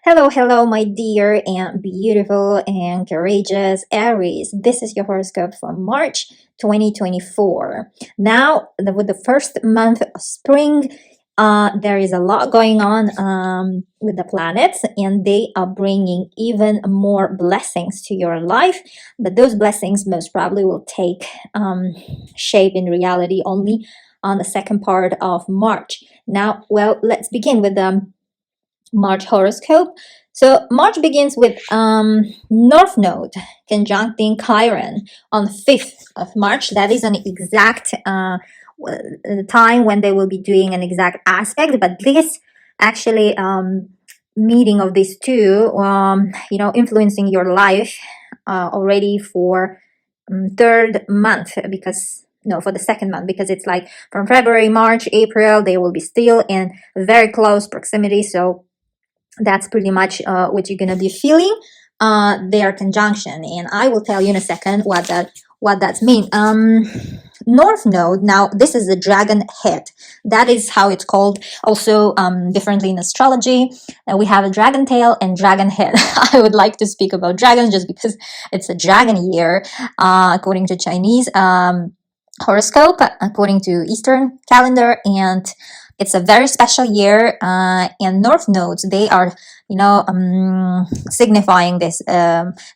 Hello, hello, my dear and beautiful and courageous Aries. This is your horoscope for March 2024. Now, with the first month of spring, there is a lot going on with the planets, and they are bringing even more blessings to your life. But those blessings most probably will take shape in reality only on the second part of March. Now, well, let's begin with the March horoscope. So March begins with North Node conjuncting Chiron on 5th of March. That is an exact time when they will be doing an exact aspect. But this actually meeting of these two, influencing your life already for third month because no for the second month because it's like from February, March, April they will be still in very close proximity. So that's pretty much what you're gonna be feeling their conjunction, and I will tell you in a second what that's mean. North Node, now this is the dragon head. That is how it's called also differently in astrology. We have a dragon tail and dragon head. I would like to speak about dragons just because it's a dragon year according to Chinese horoscope, according to Eastern calendar, and it's a very special year. And North Nodes, they are signifying this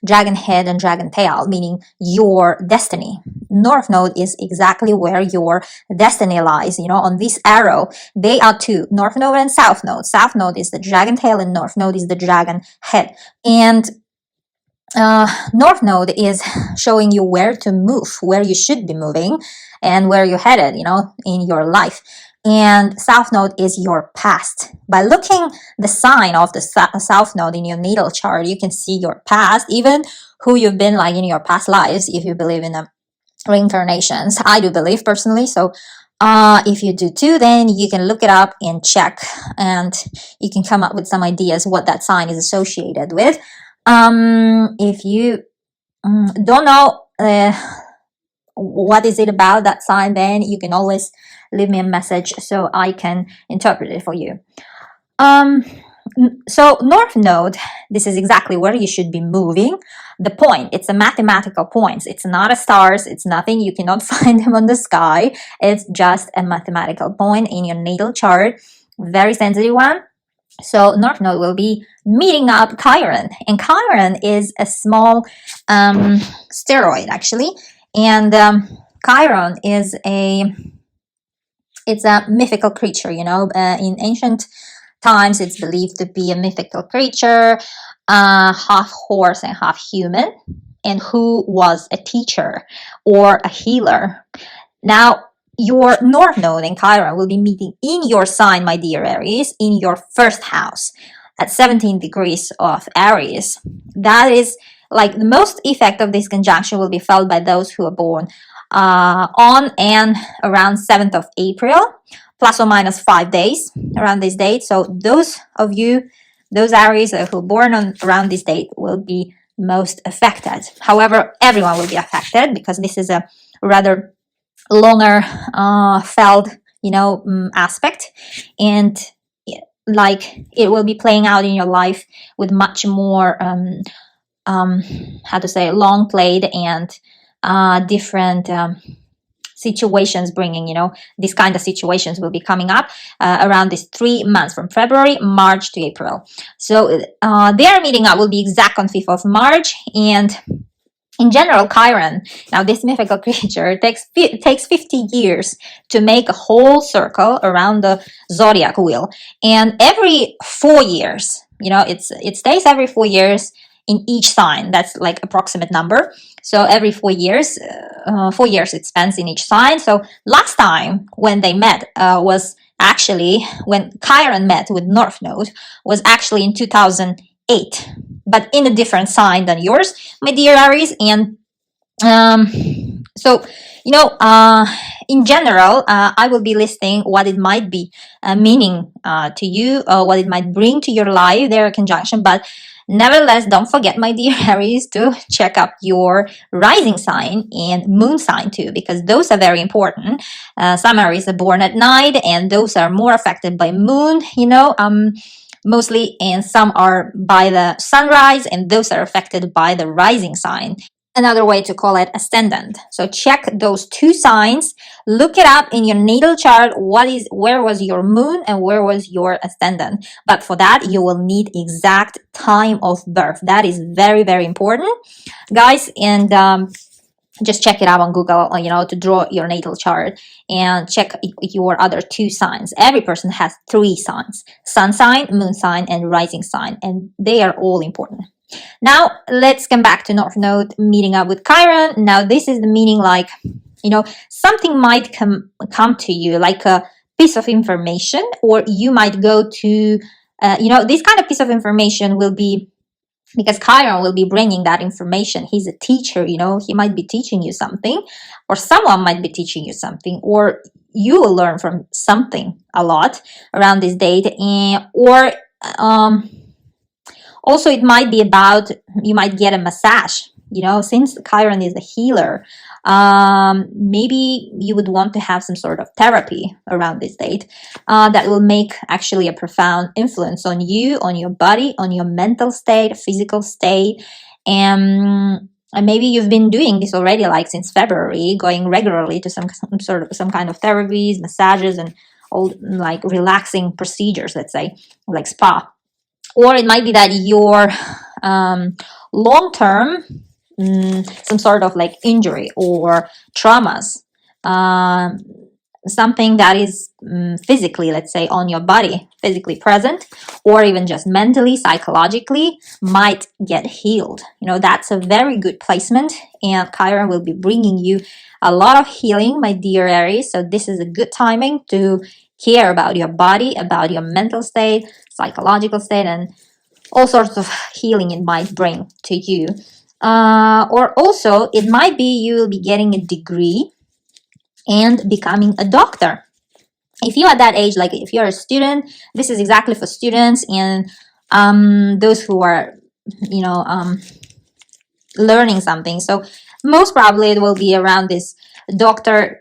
dragon head and dragon tail, meaning your destiny. North Node is exactly where your destiny lies. On this arrow, they are two: North Node and South Node. South Node is the dragon tail and North Node is the dragon head. And North Node is showing you where to move, where you should be moving, and where you're headed, in your life. And South Node is your past. By looking the sign of the South Node in your natal chart, you can see your past, even who you've been like in your past lives, if you believe in reincarnations. I do believe personally, so if you do too, then you can look it up and check, and you can come up with some ideas what that sign is associated with. If you don't know what is it about that sign, then you can always leave me a message so I can interpret it for you. So North Node, this is exactly where you should be moving. The point, it's a mathematical point. It's not a stars. It's nothing. You cannot find them on the sky. It's just a mathematical point in your natal chart. Very sensitive one. So North Node will be meeting up Chiron, and Chiron is a small steroid actually, and Chiron is it's a mythical creature. In ancient times, it's believed to be a mythical creature, half horse and half human, and who was a teacher or a healer. Now, your North Node and Chiron will be meeting in your sign, my dear Aries, in your first house at 17 degrees of Aries. That is like the most effect of this conjunction will be felt by those who are born on and around 7th of April, plus or minus 5 days around this date. So those of you, those Aries who are born around this date will be most affected. However, everyone will be affected because this is a rather longer felt aspect, and like it will be playing out in your life with much more long played and different situations bringing, these kind of situations will be coming up around these 3 months from February, March to April. So their meeting up will be exact on 5th of March. And in general, Chiron, now this mythical creature, takes 50 years to make a whole circle around the zodiac wheel. And every 4 years, it stays every 4 years in each sign. That's like approximate number. So every 4 years, 4 years it spends in each sign. So last time when they met was actually when Chiron met with North Node was actually in 2008, but in a different sign than yours, my dear Aries. And so in general, I will be listing what it might be meaning to you, what it might bring to your life, their conjunction. But nevertheless, don't forget, my dear Aries, to check up your rising sign and moon sign too, because those are very important. Some Aries are born at night, and those are more affected by moon. mostly, and some are by the sunrise, and those are affected by the rising sign. Another way to call it ascendant. So check those two signs, look it up in your natal chart, where was your moon and where was your ascendant. But for that you will need exact time of birth. That is very, very important, guys. And just check it out on Google, to draw your natal chart and check your other two signs. Every person has three signs: sun sign, moon sign, and rising sign, and they are all important. Now let's come back to North Node meeting up with Chiron. Now this is the meaning, like, something might come to you, like a piece of information, or you might go to, this kind of piece of information will be, because Chiron will be bringing that information. He's a teacher, he might be teaching you something, or someone might be teaching you something, or you will learn from something a lot around this date. Or also it might be about, you might get a massage, since Chiron is a healer. Maybe you would want to have some sort of therapy around this date that will make actually a profound influence on you, on your body, on your mental state, physical state. And maybe you've been doing this already, like since February, going regularly to some kind of therapies, massages, and all like relaxing procedures, let's say, like spa. Or it might be that your long term, some sort of like injury or traumas, something that is physically, let's say, on your body, physically present, or even just mentally, psychologically, might get healed. That's a very good placement, and Chiron will be bringing you a lot of healing, my dear Aries. So this is a good timing to care about your body, about your mental state, psychological state, and all sorts of healing it might bring to you. Or also it might be you will be getting a degree and becoming a doctor. If you're at that age, like if you're a student, this is exactly for students and those who are, learning something. So most probably it will be around this doctors,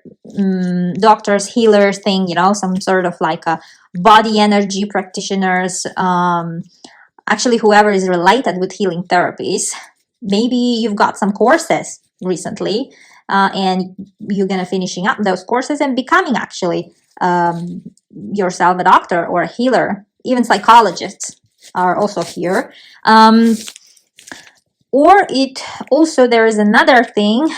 healers thing, some sort of like a body energy practitioners, actually whoever is related with healing therapies. Maybe you've got some courses recently, and you're gonna finishing up those courses and becoming actually yourself a doctor or a healer. Even psychologists are also here. Or it also, there is another thing,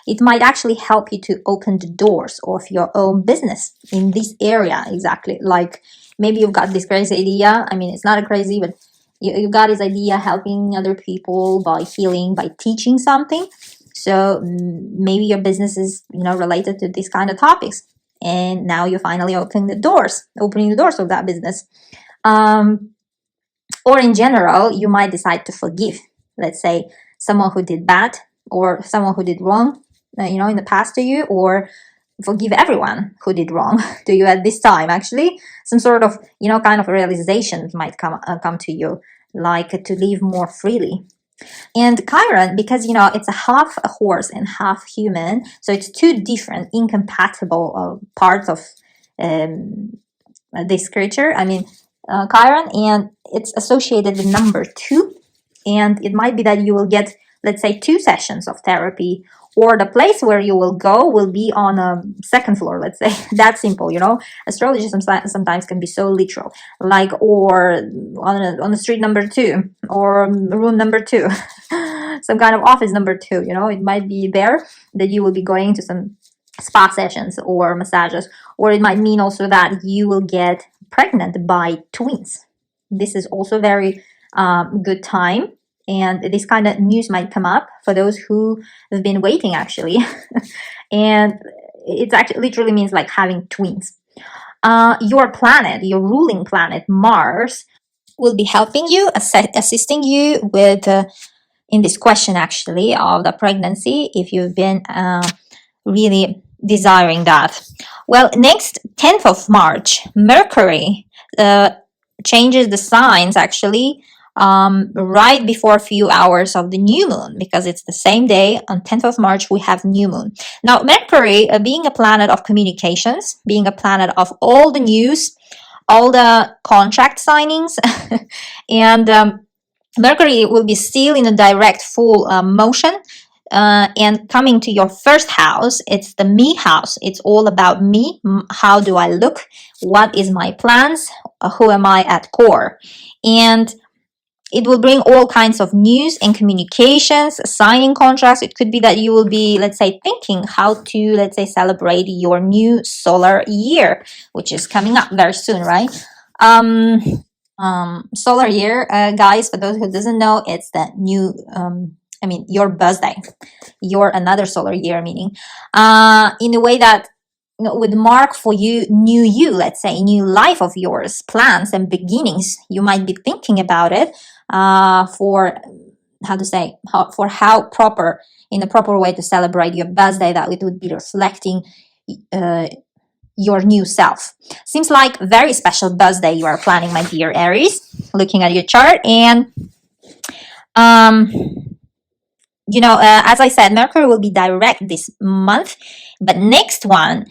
it might actually help you to open the doors of your own business in this area. Exactly, like maybe you've got this crazy idea. I mean, it's not a crazy, but you got this idea helping other people by healing, by teaching something. So maybe your business is, related to these kind of topics, and now you're finally opening the doors of that business. Or in general, you might decide to forgive, let's say, someone who did bad or someone who did wrong, in the past to you, or forgive everyone who did wrong to you at this time. Actually, some sort of, kind of realization might come to you, like to live more freely. And Chiron, because, it's a half a horse and half human, so it's two different, incompatible parts of this creature. I mean, Chiron, and it's associated with number 2, and it might be that you will get, let's say, 2 sessions of therapy, or the place where you will go will be on a second floor, let's say. That's simple, Astrology sometimes can be so literal, like, or on the street number 2, or room number 2, some kind of office number 2, it might be there that you will be going to some spa sessions or massages, or it might mean also that you will get pregnant by twins. This is also very good time, and this kind of news might come up for those who have been waiting, actually. And it actually literally means like having twins. Your planet, your ruling planet, Mars, will be helping you, assisting you with in this question, actually, of the pregnancy, if you've been really desiring that. Well, next 10th of March, Mercury changes the signs, actually, right before a few hours of the new moon, because it's the same day on 10th of March we have new moon. Now Mercury, being a planet of communications, being a planet of all the news, all the contract signings. And Mercury will be still in a direct full motion. And coming to your first house, it's the me house. It's all about me. How do I look? What is my plans? Who am I at core? And it will bring all kinds of news and communications, signing contracts. It could be that you will be, let's say, thinking how to, let's say, celebrate your new solar year, which is coming up very soon, right? Solar year, guys, for those who doesn't know, it's the new, your birthday, your another solar year, meaning, in a way that would mark for you new you, let's say, new life of yours, plans and beginnings. You might be thinking about it for how proper, in a proper way to celebrate your birthday, that it would be reflecting your new self. Seems like very special birthday you are planning, my dear Aries, looking at your chart. And as I said, Mercury will be direct this month, but next one,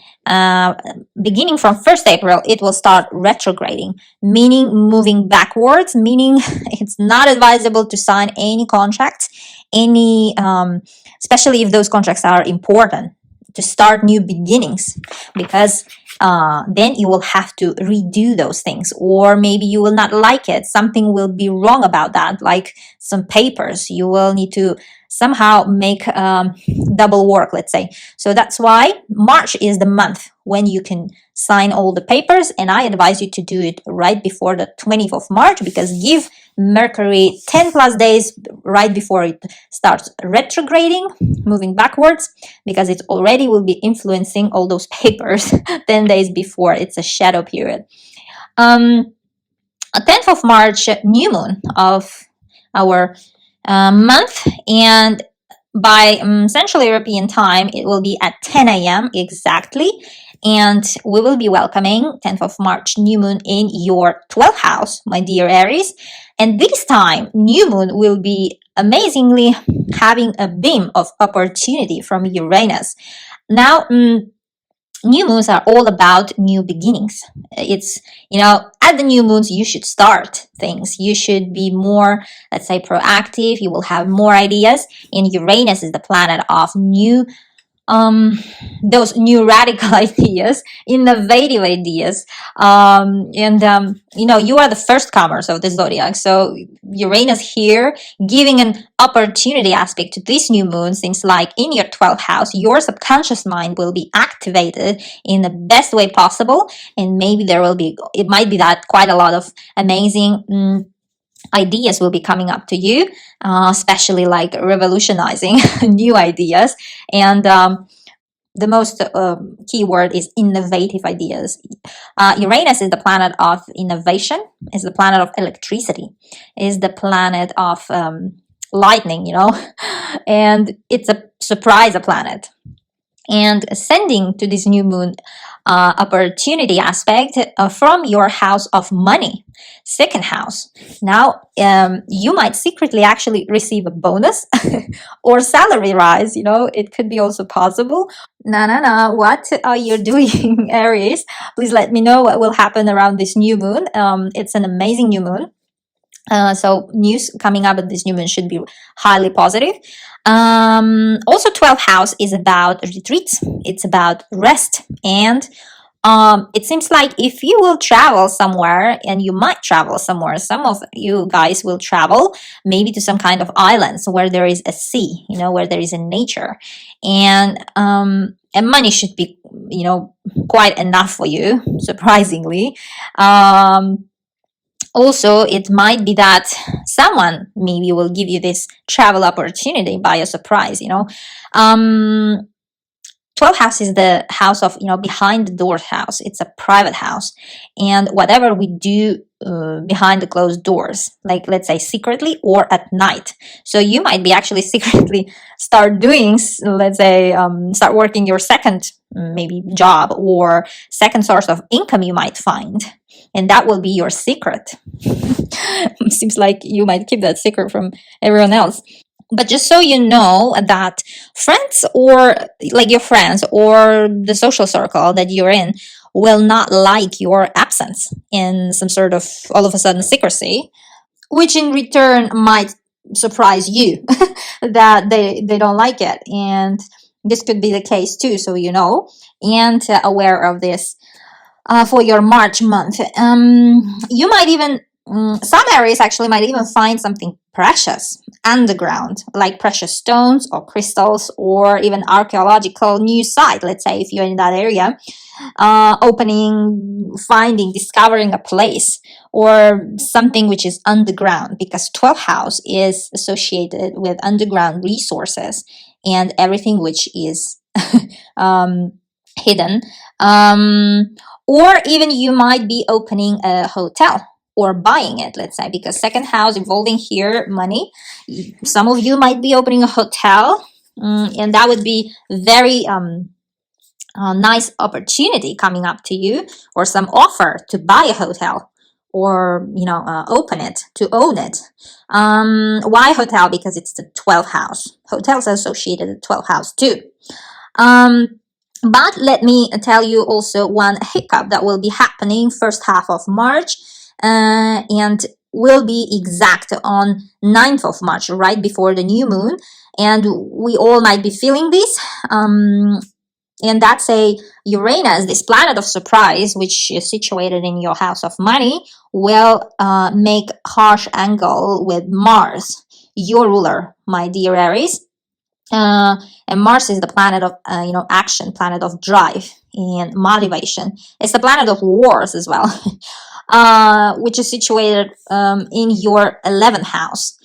beginning from 1st April, it will start retrograding, meaning moving backwards, meaning it's not advisable to sign any contracts, especially if those contracts are important, to start new beginnings, because then you will have to redo those things, or maybe you will not like it. Something will be wrong about that, like some papers. You will need to somehow make double work, let's say. So that's why March is the month when you can sign all the papers, and I advise you to do it right before the 20th of March, because give Mercury 10 plus days right before it starts retrograding, moving backwards, because it already will be influencing all those papers 10 days before. It's a shadow period. 10th of March, new moon of our month, and by Central European time, it will be at 10 a.m. exactly, and we will be welcoming 10th of March new moon in your 12th house, my dear Aries. And this time, new moon will be amazingly having a beam of opportunity from Uranus. Now, new moons are all about new beginnings. It's, at the new moons, you should start things. You should be more, let's say, proactive. You will have more ideas. And Uranus is the planet of those new radical ideas, innovative ideas, you are the first comers of the zodiac. So Uranus here, giving an opportunity aspect to this new moon, things like in your 12th house, your subconscious mind will be activated in the best way possible, and maybe it might be that quite a lot of amazing ideas will be coming up to you, especially like revolutionizing new ideas. And the most key word is innovative ideas. Uranus is the planet of innovation, is the planet of electricity, is the planet of lightning, and it's a surprise planet. And ascending to this new moon opportunity aspect from your house of money, 2nd house. Now, you might secretly actually receive a bonus or salary rise. It could be also possible. What are you doing, Aries? Please let me know what will happen around this new moon. It's an amazing new moon. So news coming up at this new moon should be highly positive. Also, 12th house is about retreats. It's about rest. And it seems like if you will travel somewhere, and you might travel somewhere, some of you guys will travel maybe to some kind of islands where there is a sea, where there is a nature. And money should be, quite enough for you, surprisingly. Also, it might be that someone maybe will give you this travel opportunity by a surprise, 12th house is the house of, behind the doors house. It's a private house. And whatever we do behind the closed doors, like let's say secretly or at night. So you might be actually secretly start doing, let's say, start working your second maybe job or second source of income you might find. And that will be your secret. Seems like you might keep that secret from everyone else. But just so you know that friends, or like your friends or the social circle that you're in, will not like your absence in some sort of all of a sudden secrecy, which in return might surprise you that they don't like it. And this could be the case too, so you know, and aware of this for your March month. You might even, some areas actually might even find something precious underground, like precious stones or crystals, or even archaeological new site. Let's say if you're in that area, opening, finding, discovering a place or something which is underground, because 12th house is associated with underground resources and everything which is um, hidden. Or even you might be opening a hotel or buying it, let's say, because second house involving here money. Some of you might be opening a hotel, and that would be very nice opportunity coming up to you, or some offer to buy a hotel, or open it, to own it. Why hotel? Because it's the 12th house. Hotels are associated with 12th house too. But let me tell you also one hiccup that will be happening first half of March, and will be exact on 9th of March, right before the new moon. And we all might be feeling this. And that's a Uranus, this planet of surprise, which is situated in your house of money, will make harsh angle with Mars, your ruler, my dear Aries. And Mars is the planet of action, planet of drive and motivation. It's the planet of wars as well, which is situated in your 11th house.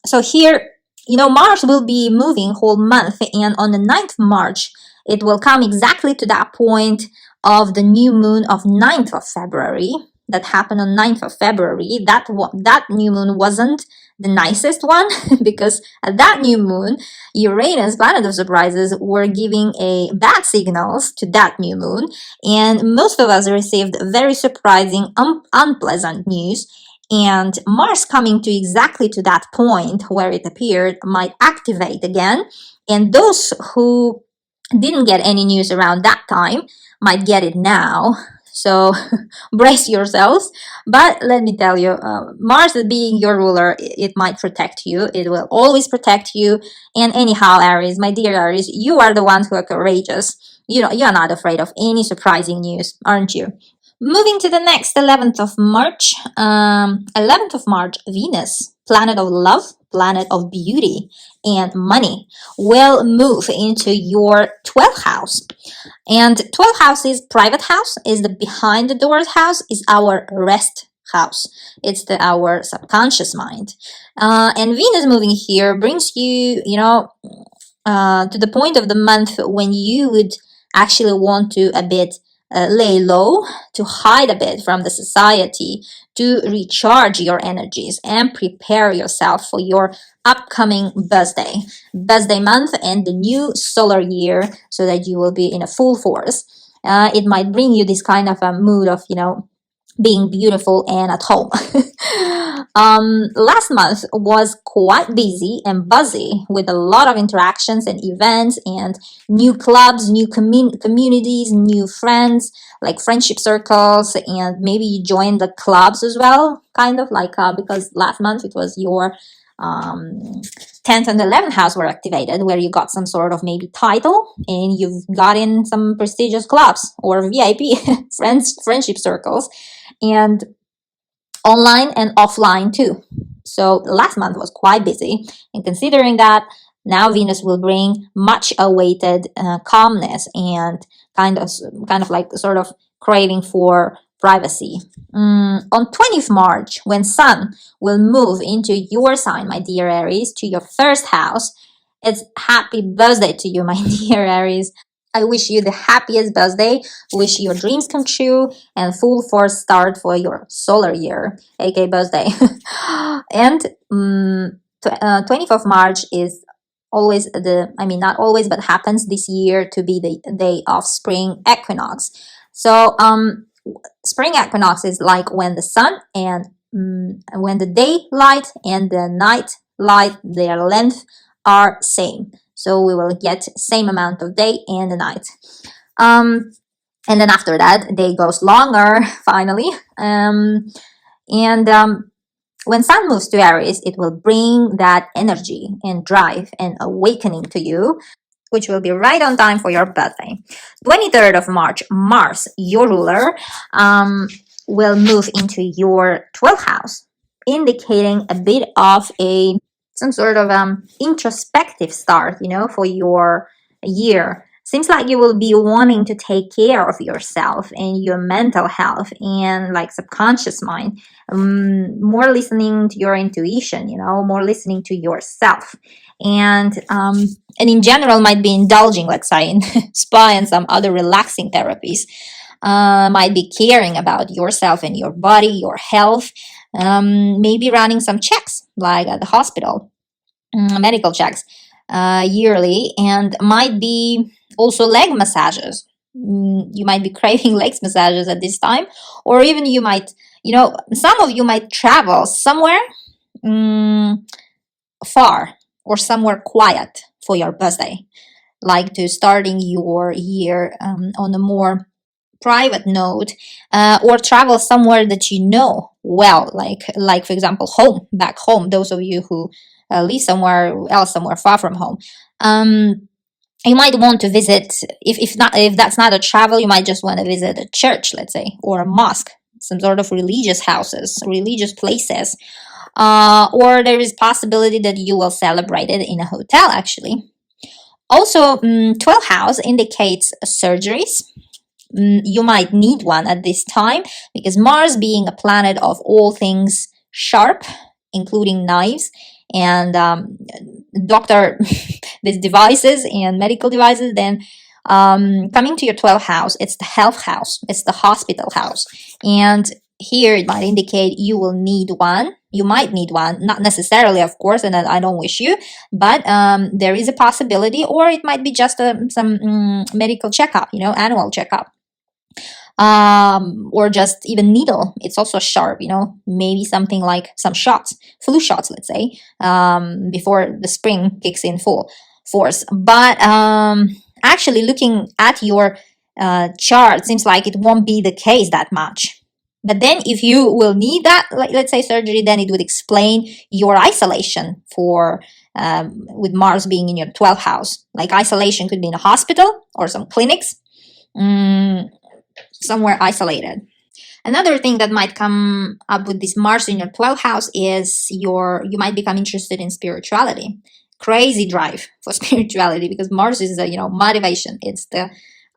So here, Mars will be moving whole month, and on the 9th March, it will come exactly to that point of the new moon of 9th of February that happened on 9th of February. That new moon wasn't the nicest one because at that new moon, Uranus, planet of surprises, were giving a bad signals to that new moon, and most of us received very surprising, unpleasant news. And Mars coming to exactly to that point where it appeared might activate again, and those who didn't get any news around that time might get it now. So brace yourselves. But let me tell you, Mars being your ruler, it might protect you. It will always protect you. And anyhow, Aries, my dear Aries, you are the ones who are courageous. You're not afraid of any surprising news, aren't you? Moving to the next 11th of March. 11th of March, Venus, planet of love, planet of beauty and money, will move into your 12th house. And 12th house is private house, is the behind the doors house, is our rest house. It's our subconscious mind. And Venus moving here brings you, to the point of the month when you would actually want to a bit lay low, to hide a bit from the society, to recharge your energies and prepare yourself for your upcoming birthday month and the new solar year, so that you will be in a full force. It might bring you this kind of a mood of being beautiful and at home. Last month was quite busy and buzzy with a lot of interactions and events and new clubs, new communities, new friends, like friendship circles, and maybe you joined the clubs as well, kind of like because last month it was your 10th and 11th house were activated, where you got some sort of maybe title and you've got in some prestigious clubs or VIP friendship circles, and online and offline too. So last month was quite busy, and considering that, now Venus will bring much awaited calmness and kind of like sort of craving for privacy. On 20th March, when Sun will move into your sign, my dear Aries, to your first house, it's happy birthday to you, my dear Aries. I wish you the happiest birthday, wish your dreams come true, and full force start for your solar year, aka birthday. And 20th of March is always not always, but happens this year to be the day of spring equinox. So spring equinox is like when the sun and when the daylight and the night light, their length are same. So we will get same amount of day and the night. and then after that day goes longer finally. And when Sun moves to Aries, it will bring that energy and drive and awakening to you, which will be right on time for your birthday. 23rd of March, Mars, your ruler, will move into your 12th house, indicating a bit of a some sort of introspective start, for your year. Seems like you will be wanting to take care of yourself and your mental health and like subconscious mind. More listening to your intuition, more listening to yourself, and in general might be indulging, let's say, in spa and some other relaxing therapies. Might be caring about yourself and your body, your health. Maybe running some checks like at the hospital, medical checks yearly, and might be also leg massages. You might be craving legs massages at this time, or even you might, some of you might travel somewhere far or somewhere quiet for your birthday, like to starting your year on a more private note, or travel somewhere that you know well, like for example back home, those of you who live somewhere else, somewhere far from home. You might want to visit, if that's not a travel, you might just want to visit a church, let's say, or a mosque, some sort of religious houses, religious places. Or there is possibility that you will celebrate it in a hotel, actually. Also, 12th house indicates surgeries. You might need one at this time, because Mars, being a planet of all things sharp, including knives and doctor these devices and medical devices, then coming to your 12th house, it's the health house, it's the hospital house. And here it might indicate you will need one. You might need one, not necessarily, of course, and I don't wish you, but there is a possibility, or it might be just some medical checkup, annual checkup. Or just even needle. It's also sharp, maybe something like some shots, flu shots, let's say, before the spring kicks in full force. But actually, looking at your chart, seems like it won't be the case that much. But then if you will need that, like let's say surgery, then it would explain your isolation for with Mars being in your 12th house. Like isolation could be in a hospital or some clinics. Somewhere isolated. Another thing that might come up with this Mars in your 12th house is you might become interested in spirituality. Crazy drive for spirituality, because Mars is the motivation. It's the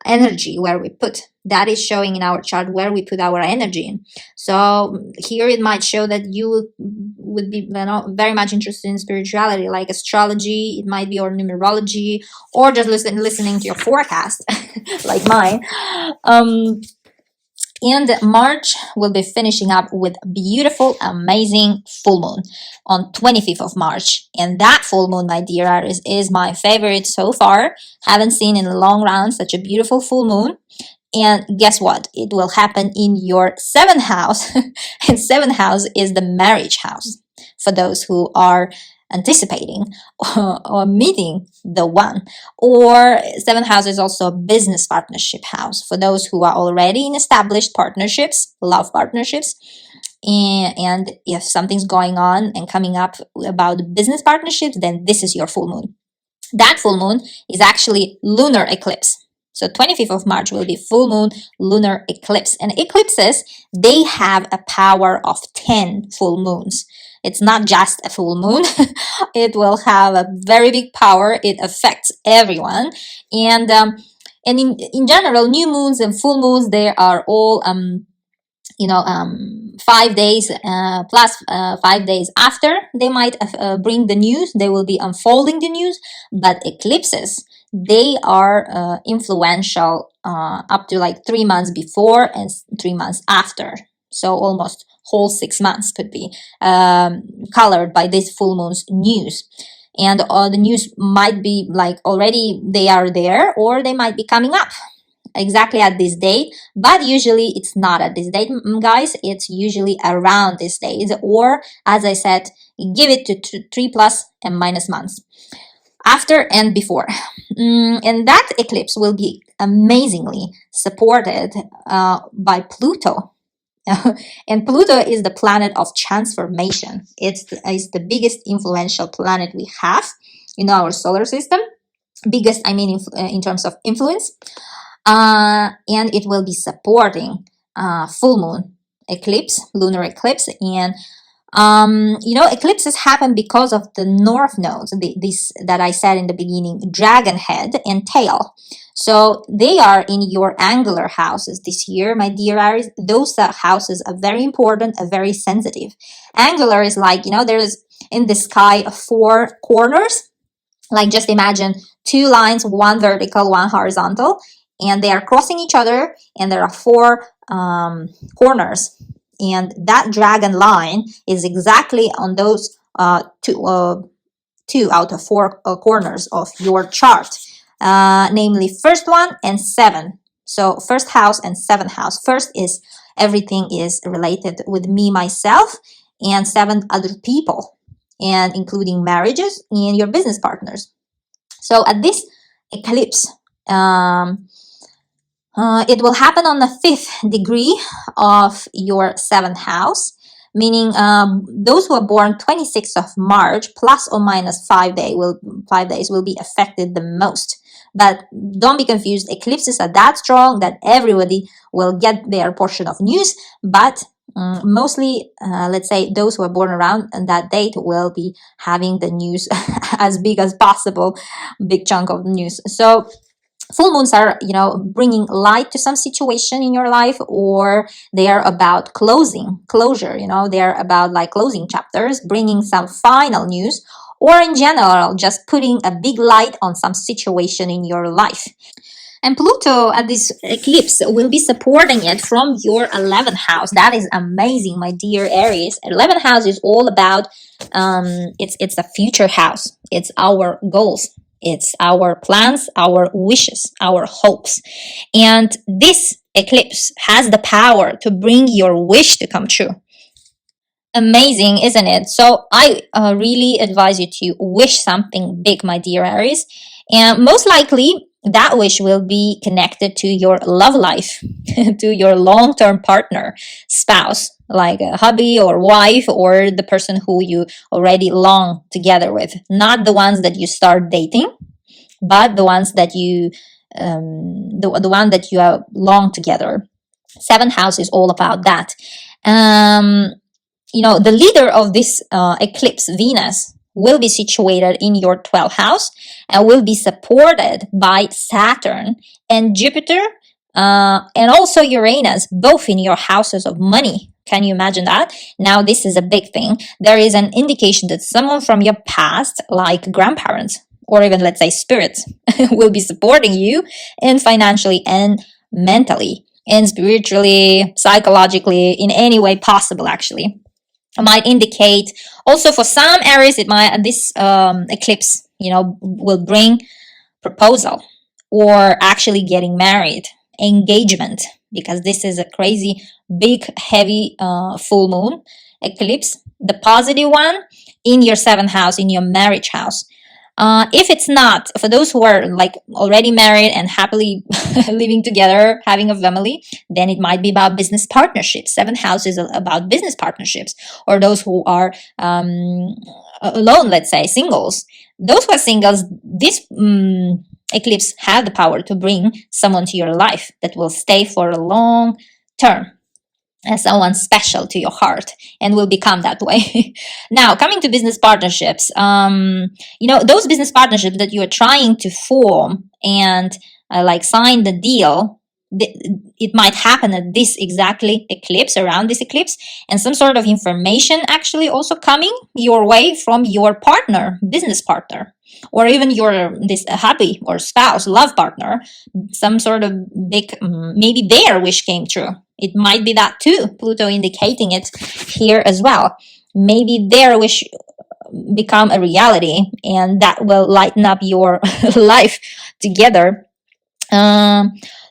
energy where we put. That is showing in our chart where we put our energy in. So here it might show that you would be very much interested in spirituality, like astrology, it might be, or numerology, or just listening to your forecast like mine. And March will be finishing up with a beautiful, amazing full moon on 25th of March. And that full moon, my dear Aries, is my favorite so far. Haven't seen in a long run such a beautiful full moon. And guess what? It will happen in your 7th house. And 7th house is the marriage house for those who are anticipating or meeting the one. Or 7th house is also a business partnership house for those who are already in established partnerships, love partnerships. And if something's going on and coming up about business partnerships, then this is your full moon. That full moon is actually lunar eclipse. So 25th of March will be full moon, lunar eclipse. And eclipses, they have a power of 10 full moons. It's not just a full moon. It will have a very big power. It affects everyone. And in general, new moons and full moons, they are all 5 days plus 5 days after they might bring the news. They will be unfolding the news. But eclipses, they are influential up to like 3 months before and 3 months after. So almost whole 6 months could be colored by this full moon's news. And the news might be like already they are there, or they might be coming up exactly at this date, but usually it's not at this date, guys. It's usually around this date, or as I said, give it to 3 plus and minus months after and before. And that eclipse will be amazingly supported by Pluto. And Pluto is the planet of transformation. It's the biggest influential planet we have in our solar system. Biggest, I mean, in terms of influence. And it will be supporting full moon eclipse, lunar eclipse. And eclipses happen because of the north nodes, this that I said in the beginning, dragon head and tail. So they are in your angular houses this year, my dear Aries. Those houses are very important, are very sensitive. Angular is like, there's in the sky 4 corners. Like, just imagine 2 lines, one vertical, one horizontal, and they are crossing each other, and there are 4 corners. And that dragon line is exactly on those 2 out of 4 corners of your chart, namely first one and 7. So first house and 7th house. First is everything is related with me, myself, and 7 other people, and including marriages and your business partners. So at this eclipse, it will happen on the 5th degree of your 7th house, meaning those who are born 26th of March plus or minus 5 days will be affected the most. But don't be confused. Eclipses are that strong that everybody will get their portion of news, but mostly, let's say, those who are born around that date will be having the news as big as possible, big chunk of the news. So full moons are, bringing light to some situation in your life, or they are about closure, they are about like closing chapters, bringing some final news, or in general, just putting a big light on some situation in your life. And Pluto at this eclipse will be supporting it from your 11th house. That is amazing, my dear Aries. 11th house is all about, it's a future house. It's our goals. It's our plans, our wishes, our hopes. And this eclipse has the power to bring your wish to come true. Amazing, isn't it? So I really advise you to wish something big, my dear Aries. And most likely, that wish will be connected to your love life, to your long-term partner, spouse, like a hubby or wife, or the person who you already long together with. Not the ones that you start dating, but the ones that you, the one that you are long together. 7th house is all about that. The leader of this eclipse, Venus, will be situated in your 12th house and will be supported by Saturn and Jupiter, and also Uranus, both in your houses of money. Can you imagine that? Now, this is a big thing. There is an indication that someone from your past, like grandparents, or even, let's say, spirits, will be supporting you in financially and mentally and spiritually, psychologically, in any way possible, actually. It might indicate also for some Aries, this eclipse, will bring proposal or actually getting married, engagement, because this is a crazy, big, heavy full moon eclipse, the positive one in your 7th house, in your marriage house. If it's not, for those who are like already married and happily living together, having a family, then it might be about business partnerships. 7th house is about business partnerships, or those who are alone, let's say, singles. Those who are singles, this eclipse have the power to bring someone to your life that will stay for a long term, as someone special to your heart, and will become that way. Now, coming to business partnerships, those business partnerships that you are trying to form and like sign the deal, it might happen at this exactly eclipse, around this eclipse, and some sort of information actually also coming your way from your partner, business partner, or even this hubby or spouse, love partner. Some sort of big, maybe their wish came true. It might be that too, Pluto indicating it here as well. Maybe their wish become a reality, and that will lighten up your life together.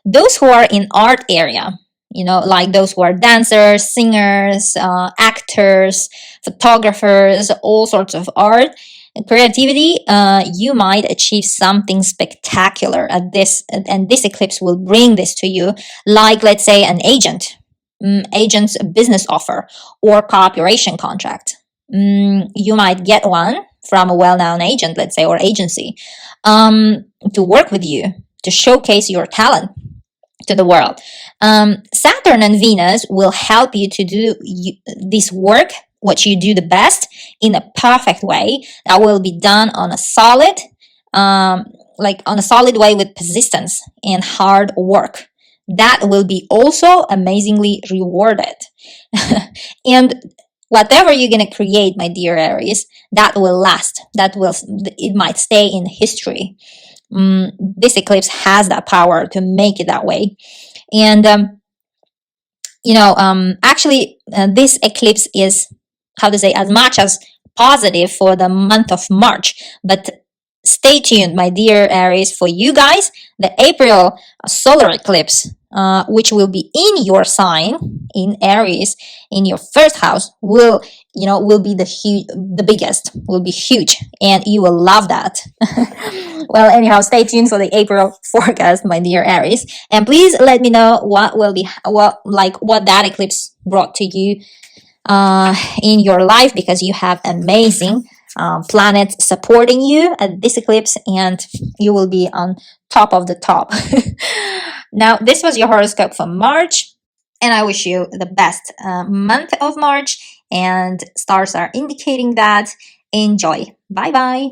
Those who are in art area, like those who are dancers, singers, actors, photographers, all sorts of art, creativity, you might achieve something spectacular at this, and this eclipse will bring this to you, like, let's say, an agent's business offer or cooperation contract. You might get one from a well-known agent, let's say, or agency, to work with you, to showcase your talent to the world. Saturn and Venus will help you to do this work, what you do the best, in a perfect way that will be done on a solid, on a solid way with persistence and hard work. That will be also amazingly rewarded. And whatever you're going to create, my dear Aries, that will last. It might stay in history. This eclipse has that power to make it that way. And actually, this eclipse is, how to say, as much as positive for the month of March. But stay tuned, my dear Aries, for you guys, the April solar eclipse, which will be in your sign, in Aries, in your first house, will be the biggest, will be huge, and you will love that. Well, anyhow, stay tuned for the April forecast, my dear Aries, and please let me know what that eclipse brought to you in your life, because you have amazing planets supporting you at this eclipse, and you will be on top of the top. Now, this was your horoscope for March, and I wish you the best month of March, and stars are indicating that. Enjoy. Bye bye.